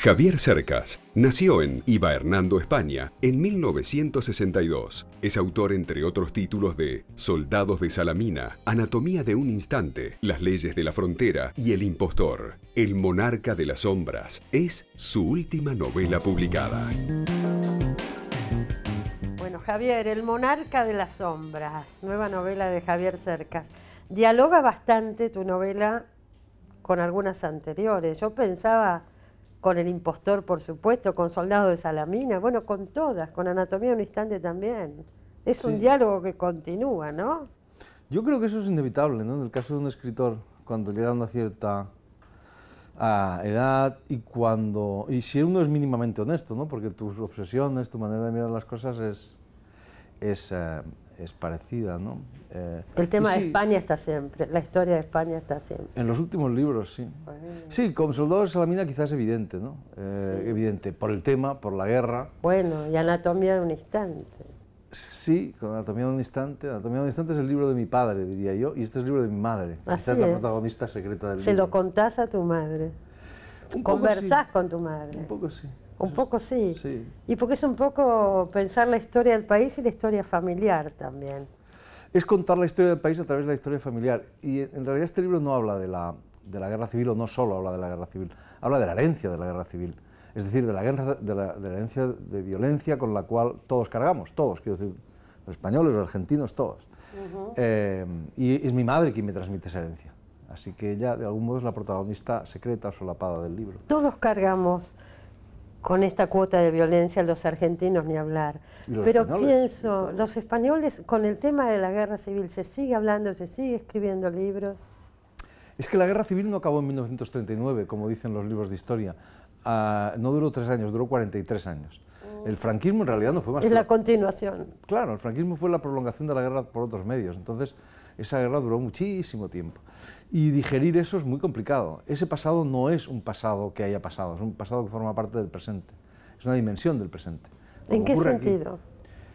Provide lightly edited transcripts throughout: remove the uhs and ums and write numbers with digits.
Javier Cercas nació en Iba Hernando, España, en 1962. Es autor, entre otros títulos, de Soldados de Salamina, Anatomía de un instante, Las leyes de la frontera y El impostor. El monarca de las sombras es su última novela publicada. Bueno, Javier, El monarca de las sombras, nueva novela de Javier Cercas. Dialoga bastante tu novela con algunas anteriores. Yo pensaba con El impostor, por supuesto, con Soldados de Salamina, bueno, con todas, con Anatomía de un instante también. Es un diálogo que continúa, ¿no? Yo creo que eso es inevitable, ¿no? En el caso de un escritor, cuando llega a una cierta edad y si uno es mínimamente honesto, ¿no? Porque tus obsesiones, tu manera de mirar las cosas es parecida, ¿no? El tema de España está siempre, la historia de España está siempre. En los últimos libros, sí. Bueno. Sí, con Soldados de Salamina quizás es evidente, ¿no? Evidente, por el tema, por la guerra. Bueno, y Anatomía de un instante. Sí, con Anatomía de un instante. Anatomía de un instante es el libro de mi padre, diría yo, y este es el libro de mi madre. Esta es la protagonista secreta del libro. ¿Se lo contás a tu madre? ¿Conversás con tu madre? Un poco sí. Un poco sí. Sí. Y porque es un poco pensar la historia del país y la historia familiar también. Es contar la historia del país a través de la historia familiar. Y en realidad este libro no habla de la guerra civil, o no solo habla de la guerra civil, habla de la herencia de la guerra civil. Es decir, de la herencia de violencia con la cual todos cargamos, todos, quiero decir, los españoles, los argentinos, todos. Y es mi madre quien me transmite esa herencia. Así que ella, de algún modo, es la protagonista secreta o solapada del libro. Todos cargamos con esta cuota de violencia, los argentinos ni hablar. Pero pienso, los españoles, con el tema de la guerra civil, ¿se sigue hablando, se sigue escribiendo libros? Es que la guerra civil no acabó en 1939, como dicen los libros de historia. No duró 3 años, duró 43 años. El franquismo en realidad no fue más... Es la continuación. Claro, el franquismo fue la prolongación de la guerra por otros medios. Entonces, esa guerra duró muchísimo tiempo. Y digerir eso es muy complicado. Ese pasado no es un pasado que haya pasado, es un pasado que forma parte del presente. Es una dimensión del presente. ¿En qué sentido?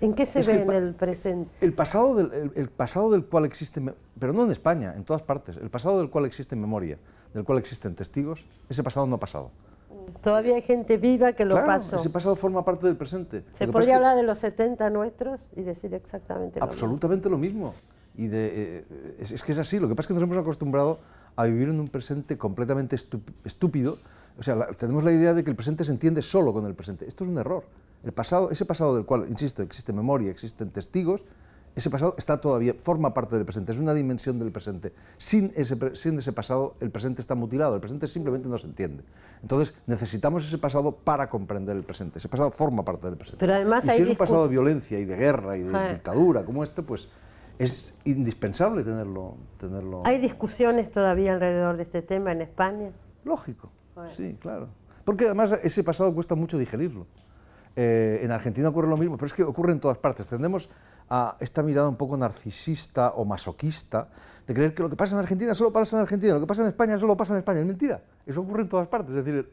¿En qué se ve en el presente? El pasado del cual existe, pero no en España, en todas partes, el pasado del cual existe memoria, del cual existen testigos, ese pasado no ha pasado. Todavía hay gente viva que lo pasó. Ese pasado forma parte del presente. ¿Se podría hablar de los 70 nuestros y decir exactamente lo mismo? Absolutamente lo mismo. Y es que es así, lo que pasa es que nos hemos acostumbrado a vivir en un presente completamente estúpido. O sea, tenemos la idea de que el presente se entiende solo con el presente. Esto es un error. Ese pasado del cual, insisto, existe memoria, existen testigos, ese pasado forma parte del presente, es una dimensión del presente. Sin ese pasado, el presente está mutilado, el presente simplemente no se entiende. Entonces, necesitamos ese pasado para comprender el presente. Ese pasado forma parte del presente. Pero además y si es un pasado de violencia y de guerra y de dictadura como este, pues es indispensable tenerlo. ¿Hay discusiones todavía alrededor de este tema en España? Lógico, sí, claro. Porque además ese pasado cuesta mucho digerirlo. En Argentina ocurre lo mismo, pero es que ocurre en todas partes. Tendemos a esta mirada un poco narcisista o masoquista de creer que lo que pasa en Argentina solo pasa en Argentina, lo que pasa en España solo pasa en España. Es mentira, eso ocurre en todas partes. Es decir,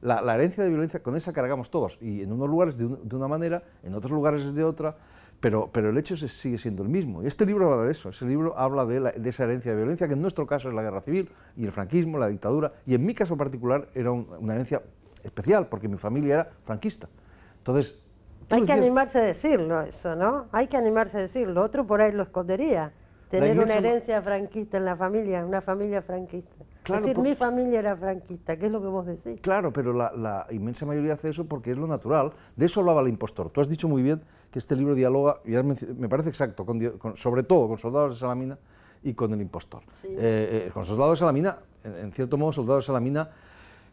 la herencia de violencia, con esa cargamos todos, y en unos lugares de una manera, en otros lugares es de otra, pero el hecho sigue siendo el mismo. Y este libro habla de eso, ese libro habla de esa herencia de violencia, que en nuestro caso es la guerra civil y el franquismo, la dictadura, y en mi caso particular era una herencia especial, porque mi familia era franquista. Entonces, hay que animarse a decirlo eso, ¿no? Hay que animarse a decirlo, otro por ahí lo escondería. Tener una herencia franquista en la familia, una familia franquista. Claro, es decir, mi familia era franquista, ¿qué es lo que vos decís? Claro, pero la inmensa mayoría hace eso porque es lo natural. De eso hablaba El impostor. Tú has dicho muy bien que este libro dialoga, y me parece exacto, sobre todo con Soldados de Salamina y con El impostor. Sí. Con Soldados de Salamina, en cierto modo, Soldados de Salamina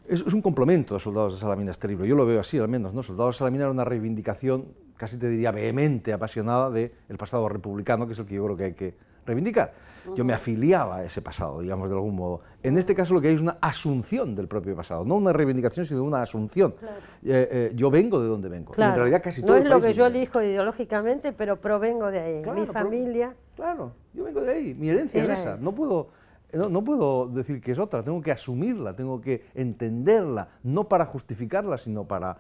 es un complemento de Soldados de Salamina este libro. Yo lo veo así, al menos, ¿no? Soldados de Salamina era una reivindicación, casi te diría vehemente, apasionada, del pasado republicano, que es el que yo creo que hay que reivindicar. Yo me afiliaba a ese pasado, digamos, de algún modo. En este caso lo que hay es una asunción del propio pasado, no una reivindicación, sino una asunción. Claro. Yo vengo de donde vengo. Claro. En realidad casi no todo es lo que yo elijo ideológicamente, pero provengo de ahí. Claro, mi familia... Claro, yo vengo de ahí, mi herencia es esa. No puedo decir que es otra, tengo que asumirla, tengo que entenderla, no para justificarla, sino para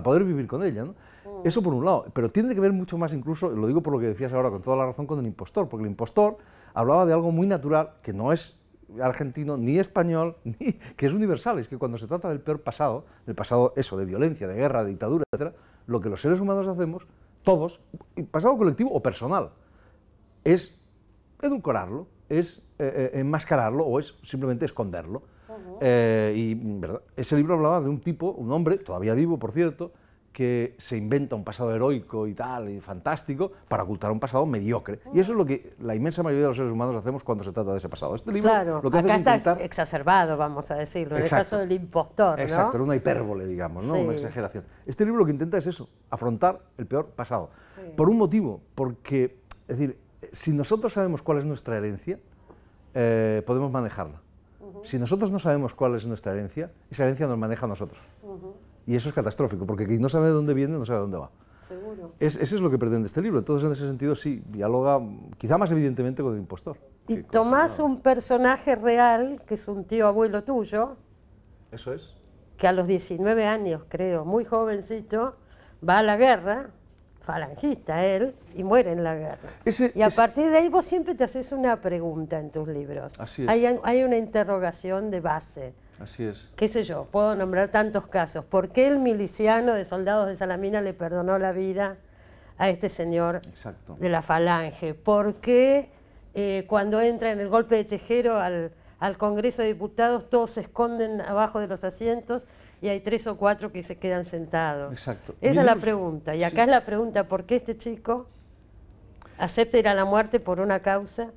poder vivir con ella, ¿no? Eso por un lado, pero tiene que ver mucho más, incluso, lo digo por lo que decías ahora con toda la razón, con El impostor, porque El impostor hablaba de algo muy natural, que no es argentino, ni español, que es universal. Es que cuando se trata del peor pasado, del pasado eso, de violencia, de guerra, de dictadura, etc., lo que los seres humanos hacemos, todos, pasado colectivo o personal, es edulcorarlo, es enmascararlo o es simplemente esconderlo. Y ¿verdad? Ese libro hablaba de un tipo, un hombre, todavía vivo por cierto, que se inventa un pasado heroico y tal, y fantástico, para ocultar un pasado mediocre. Y eso es lo que la inmensa mayoría de los seres humanos hacemos cuando se trata de ese pasado. Este libro claro, lo que hace acá es intentar... está exacerbado, vamos a decirlo, en el Exacto. caso del impostor, ¿no? Exacto, era una hipérbole, digamos, ¿no? Sí. Una exageración. Este libro lo que intenta es eso, afrontar el peor pasado. Sí. Por un motivo, porque, es decir, si nosotros sabemos cuál es nuestra herencia, podemos manejarla. Si nosotros no sabemos cuál es nuestra herencia, esa herencia nos maneja a nosotros. Y eso es catastrófico, porque quien no sabe de dónde viene, no sabe de dónde va. Seguro. Eso es lo que pretende este libro. Entonces, en ese sentido, sí, dialoga quizá más evidentemente con el impostor. Y tomás un personaje real, que es un tío abuelo tuyo, Eso es. que a los 19 años, creo, muy jovencito, va a la guerra, falangista él, y muere en la guerra. Y a partir de ahí vos siempre te haces una pregunta en tus libros. Así es. Hay una interrogación de base. Así es. Qué sé yo, puedo nombrar tantos casos. ¿Por qué el miliciano de Soldados de Salamina le perdonó la vida a este señor Exacto. de la Falange? ¿Por qué cuando entra en el golpe de Tejero al Congreso de Diputados todos se esconden abajo de los asientos y hay 3 o 4 que se quedan sentados? Exacto. Esa es la pregunta. Y acá sí. es la pregunta, ¿por qué este chico acepta ir a la muerte por una causa?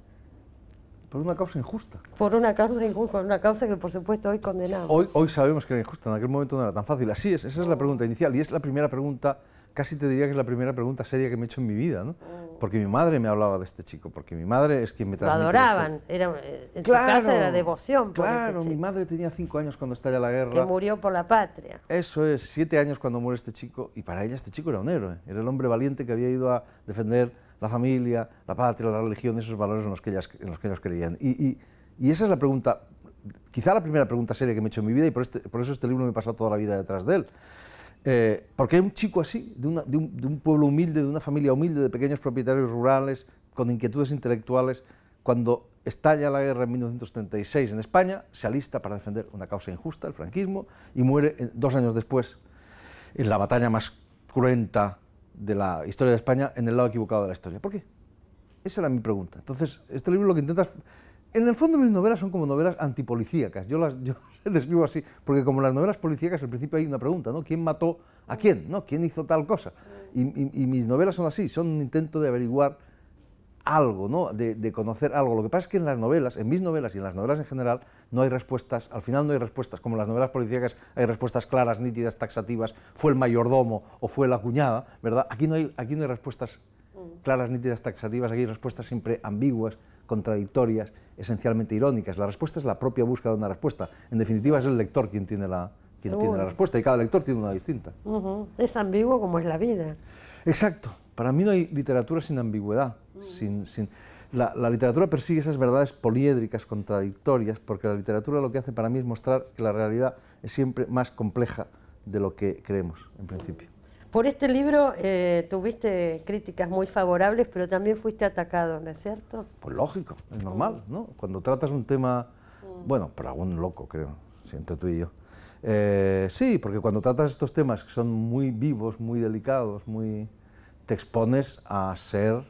Por una causa injusta. Por una causa injusta, una causa que por supuesto hoy condenamos. Hoy sabemos que era injusta, en aquel momento no era tan fácil. Así es, esa es la pregunta inicial y es la primera pregunta, casi te diría que es la primera pregunta seria que me he hecho en mi vida, ¿no? Porque mi madre me hablaba de este chico, porque mi madre es quien me Lo transmite adoraban, esto. era, en tu casa era devoción por Claro, este mi chico, madre tenía 5 años cuando estalla la guerra. que murió por la patria. Eso es, 7 años cuando muere este chico, y para ella este chico era un héroe, era el hombre valiente que había ido a defender la familia, la patria, la religión, esos valores en los que ellos creían. Y esa es la pregunta, quizá la primera pregunta seria que me he hecho en mi vida, y por eso este libro me he pasado toda la vida detrás de él. Porque hay un chico así, de un pueblo humilde, de una familia humilde, de pequeños propietarios rurales, con inquietudes intelectuales, cuando estalla la guerra en 1936 en España, se alista para defender una causa injusta, el franquismo, y muere 2 años después, en la batalla más cruenta de la historia de España, en el lado equivocado de la historia. ¿Por qué? Esa era mi pregunta. Entonces, este libro lo que intenta... En el fondo mis novelas son como novelas antipolicíacas, yo las describo así, porque como las novelas policíacas al principio hay una pregunta, ¿no? ¿Quién mató a quién? ¿No? ¿Quién hizo tal cosa? Y mis novelas son así, son un intento de averiguar algo, ¿no? De conocer algo. Lo que pasa es que en las novelas, en mis novelas y en las novelas en general, no hay respuestas, al final no hay respuestas, como en las novelas policíacas hay respuestas claras, nítidas, taxativas, fue el mayordomo o fue la cuñada, ¿verdad? Aquí no hay respuestas claras, nítidas, taxativas, aquí hay respuestas siempre ambiguas, contradictorias, esencialmente irónicas. La respuesta es la propia búsqueda de una respuesta. En definitiva, es el lector quien tiene la respuesta, y cada lector tiene una distinta. Es ambiguo como es la vida. Exacto. Para mí no hay literatura sin ambigüedad. La literatura persigue esas verdades poliédricas, contradictorias, porque la literatura lo que hace para mí es mostrar que la realidad es siempre más compleja de lo que creemos, en principio. Por este libro tuviste críticas muy favorables, pero también fuiste atacado, ¿no es cierto? Pues lógico, es normal, ¿no? Cuando tratas un tema, bueno, por algún loco, creo, sí, entre tú y yo. Sí, porque cuando tratas estos temas que son muy vivos, muy delicados, te expones a ser,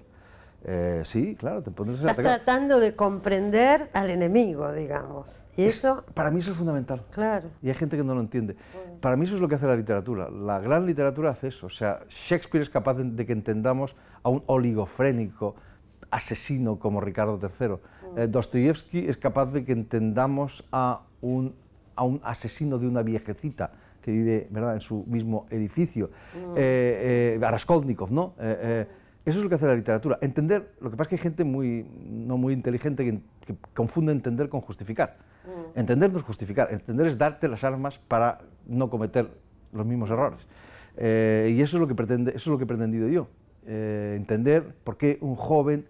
sí, claro, te pones a ser Estás atacado. tratando de comprender al enemigo, digamos. Y eso, para mí eso es fundamental. claro. Y hay gente que no lo entiende. Para mí eso es lo que hace la literatura. La gran literatura hace eso. O sea, Shakespeare es capaz de que entendamos a un oligofrénico asesino como Ricardo III. Dostoyevsky es capaz de que entendamos a un asesino de una viejecita que vive, ¿verdad?, en su mismo edificio. A Raskolnikov, ¿no? Eso es lo que hace la literatura. Entender, lo que pasa es que hay gente no muy inteligente que confunde entender con justificar. Entender no es justificar, entender es darte las armas para no cometer los mismos errores. Y eso es lo que he pretendido yo. Entender por qué un joven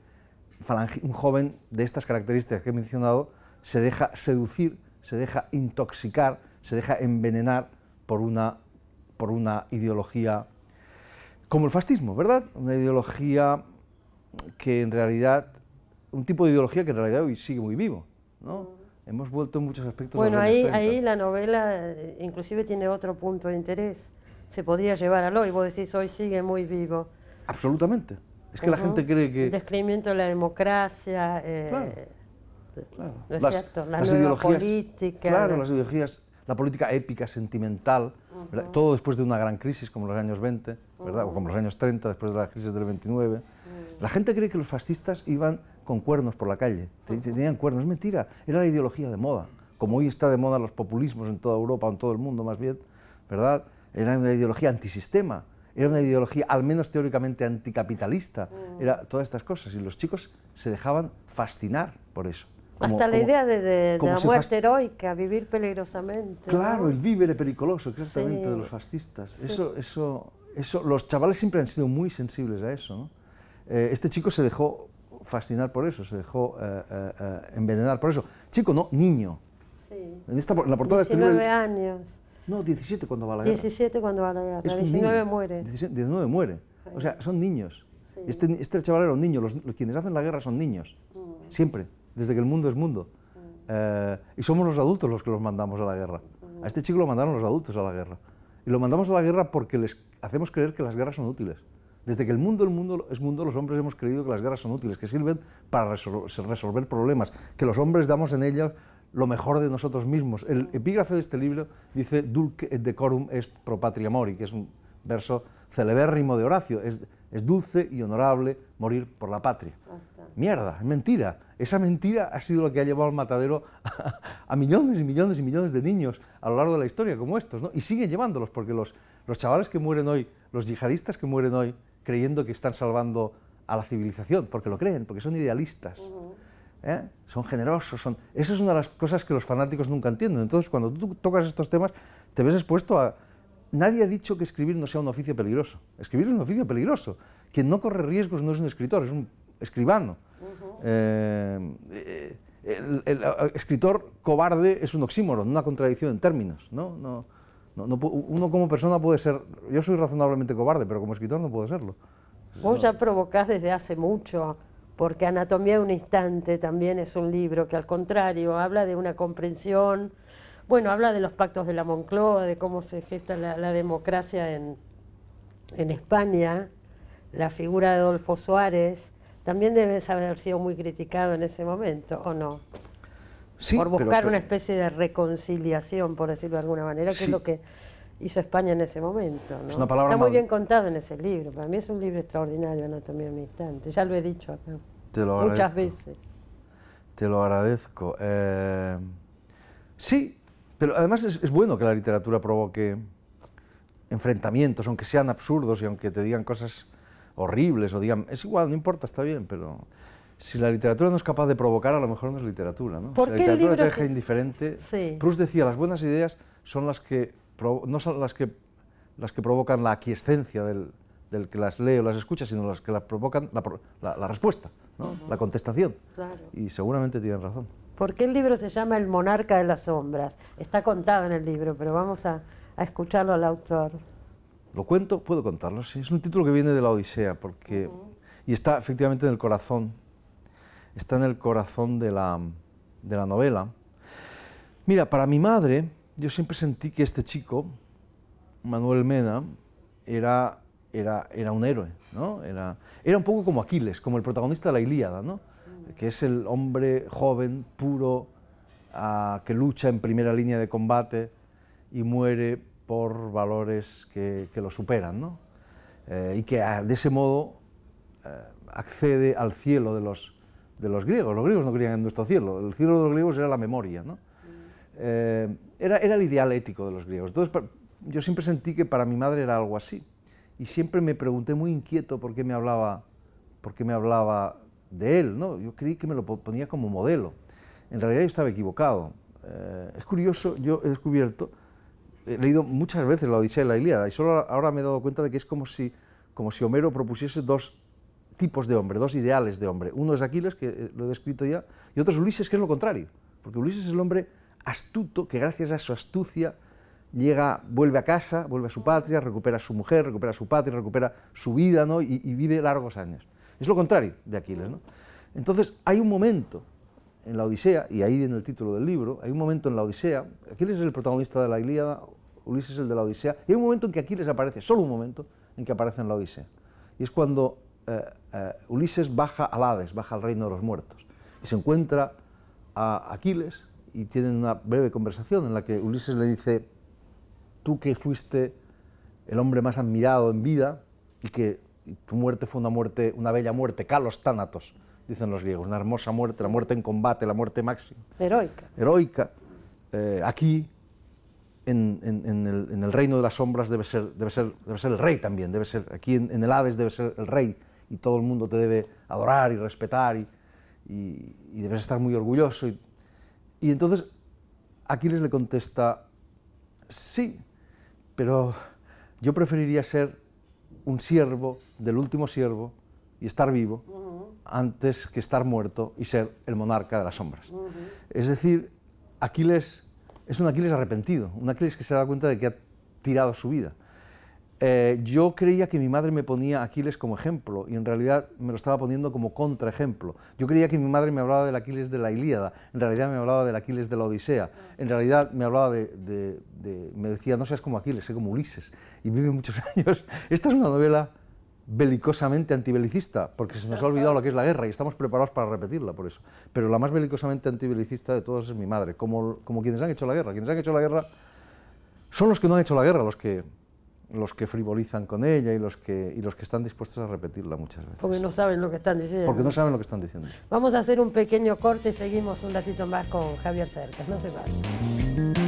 de estas características que he mencionado se deja seducir, se deja intoxicar, se deja envenenar por una ideología como el fascismo, ¿verdad? Una ideología que en realidad, un tipo de ideología que en realidad hoy sigue muy vivo, ¿no? hemos vuelto en muchos aspectos Bueno, a los años 30. ahí la novela inclusive tiene otro punto de interés. Se podría llevar al hoy, vos decís, hoy sigue muy vivo. Absolutamente. Es que la gente cree que... El descrimiento de la democracia, Claro. ¿no es cierto? La nueva ideologías, política. claro, las ideologías, la política épica, sentimental, ¿verdad? Todo después de una gran crisis como los años 20, ¿verdad? O como los años 30, después de la crisis del 29. La gente cree que los fascistas iban con cuernos por la calle, tenían cuernos, es mentira, era la ideología de moda, como hoy está de moda los populismos en toda Europa, en todo el mundo más bien, ¿verdad? Era una ideología antisistema, era una ideología al menos teóricamente anticapitalista, era todas estas cosas, y los chicos se dejaban fascinar por eso. Hasta la idea de la muerte heroica, vivir peligrosamente. Claro, ¿no? el vivere pericoloso, exactamente, de los fascistas. Sí. Los chavales siempre han sido muy sensibles a eso, ¿no? Este chico se dejó fascinar por eso, se dejó envenenar por eso. Chico, no, niño. Sí. En la portada 19 años. No, 17 cuando va a la guerra. 17 cuando va a la guerra, Es 19 muere. 19 muere. Sí. O sea, son niños. Sí. Este chaval era un niño, quienes hacen la guerra son niños, siempre, desde que el mundo es mundo. Y somos los adultos los que los mandamos a la guerra. A este chico lo mandaron los adultos a la guerra. Y lo mandamos a la guerra porque les hacemos creer que las guerras son útiles. Desde que el mundo es mundo, los hombres hemos creído que las guerras son útiles, que sirven para resolver problemas, que los hombres damos en ellas lo mejor de nosotros mismos. El epígrafe de este libro dice «Dulce et decorum est pro patria mori», que es un verso celebérrimo de Horacio, es dulce y honorable morir por la patria. Mierda, es mentira. Esa mentira ha sido lo que ha llevado al matadero a millones y millones y millones de niños a lo largo de la historia, como estos, ¿no? Y siguen llevándolos, porque los chavales que mueren hoy, los yihadistas que mueren hoy, creyendo que están salvando a la civilización, porque lo creen, porque son idealistas, son generosos, Esa es una de las cosas que los fanáticos nunca entienden. Entonces, cuando tú tocas estos temas, te ves expuesto a... Nadie ha dicho que escribir no sea un oficio peligroso. Escribir es un oficio peligroso. Quien no corre riesgos no es un escritor, es un escribano. El escritor cobarde es un oxímoron, una contradicción en términos, ¿no? Uno como persona puede ser... Yo soy razonablemente cobarde, pero como escritor no puedo serlo. Vos ya provocás desde hace mucho, porque Anatomía de un instante también es un libro que al contrario habla de una comprensión, bueno, habla de los pactos de la Moncloa, de cómo se gesta la democracia en España, la figura de Adolfo Suárez, también debe haber sido muy criticado en ese momento, ¿o no? Sí, por buscar una especie de reconciliación, por decirlo de alguna manera, que sí, es lo que hizo España en ese momento, ¿no? Es una palabra Está muy bien contado en ese libro. Para mí es un libro extraordinario, Anatomía de un instante. Ya lo he dicho acá muchas veces. Te lo agradezco. Sí, pero además es bueno que la literatura provoque enfrentamientos, aunque sean absurdos y aunque te digan cosas horribles o digan, es igual, no importa, está bien, pero si la literatura no es capaz de provocar, a lo mejor no es literatura, ¿no? ¿Por si qué la literatura te deja indiferente. Sí. Proust decía, las buenas ideas son las que no son las que provocan la aquiescencia del que las lee o las escucha, sino las que provocan la respuesta, ¿no? La contestación. Claro. Y seguramente tienen razón. ¿Por qué el libro se llama El monarca de las sombras? Está contado en el libro, pero vamos a escucharlo al autor. ¿Lo cuento? Puedo contarlo, sí. Es un título que viene de la Odisea, porque, y está efectivamente en el corazón, está en el corazón de la novela. Mira, para mi madre, yo siempre sentí que este chico, Manuel Mena, era un héroe, ¿no? Era un poco como Aquiles, como el protagonista de la Ilíada, ¿no? Que es el hombre joven, puro, que lucha en primera línea de combate y muere por valores que lo superan, ¿no? Y que de ese modo accede al cielo de los griegos. Los griegos no creían en nuestro cielo, el cielo de los griegos era la memoria, ¿no? Era el ideal ético de los griegos. Entonces, yo siempre sentí que para mi madre era algo así. Y siempre me pregunté muy inquieto por qué me hablaba de él, ¿no? Yo creí que me lo ponía como modelo. En realidad yo estaba equivocado. Es curioso, yo he descubierto, he leído muchas veces la Odisea y la Ilíada, y solo ahora me he dado cuenta de que es como si Homero propusiese dos tipos de hombre, dos ideales de hombre. Uno es Aquiles, que lo he descrito ya, y otro es Ulises, que es lo contrario. Porque Ulises es el hombre astuto, que gracias a su astucia vuelve a casa, vuelve a su patria, recupera a su mujer, recupera su patria, recupera su vida, ¿no? y vive largos años. Es lo contrario de Aquiles, ¿no? Entonces, hay un momento en la Odisea, y ahí viene el título del libro, hay un momento en la Odisea, Aquiles es el protagonista de la Ilíada, Ulises es el de la Odisea, y hay un momento en que Aquiles aparece, solo un momento, en que aparece en la Odisea. Y es cuando Ulises baja al Hades, baja al reino de los muertos, y se encuentra a Aquiles, y tienen una breve conversación en la que Ulises le dice: tú que fuiste el hombre más admirado en vida, y que tu muerte fue una bella muerte, kalos thanatos, dicen los griegos, una hermosa muerte, la muerte en combate, la muerte máxima. Heroica. Heroica. Aquí, en el reino de las sombras, debe ser el rey también, aquí en el Hades debe ser el rey, y todo el mundo te debe adorar y respetar, y debes estar muy orgulloso. Y entonces Aquiles le contesta: sí, pero yo preferiría ser un siervo del último siervo y estar vivo antes que estar muerto y ser el monarca de las sombras. Es decir, Aquiles es un Aquiles arrepentido, un Aquiles que se da cuenta de que ha tirado su vida. Yo creía que mi madre me ponía a Aquiles como ejemplo, y en realidad me lo estaba poniendo como contraejemplo. Yo creía que mi madre me hablaba del Aquiles de la Ilíada, en realidad me hablaba del Aquiles de la Odisea, en realidad me hablaba me decía: no seas como Aquiles, sé como Ulises, y vive muchos años. Esta es una novela belicosamente antibelicista, porque se nos ha olvidado lo que es la guerra y estamos preparados para repetirla por eso. Pero la más belicosamente antibelicista de todos es mi madre, como quienes han hecho la guerra. Quienes han hecho la guerra son los que no han hecho la guerra, los que frivolizan con ella, y los que están dispuestos a repetirla muchas veces. Porque no saben lo que están diciendo. Porque no saben lo que están diciendo. Vamos a hacer un pequeño corte y seguimos un ratito más con Javier Cercas. No se vayan.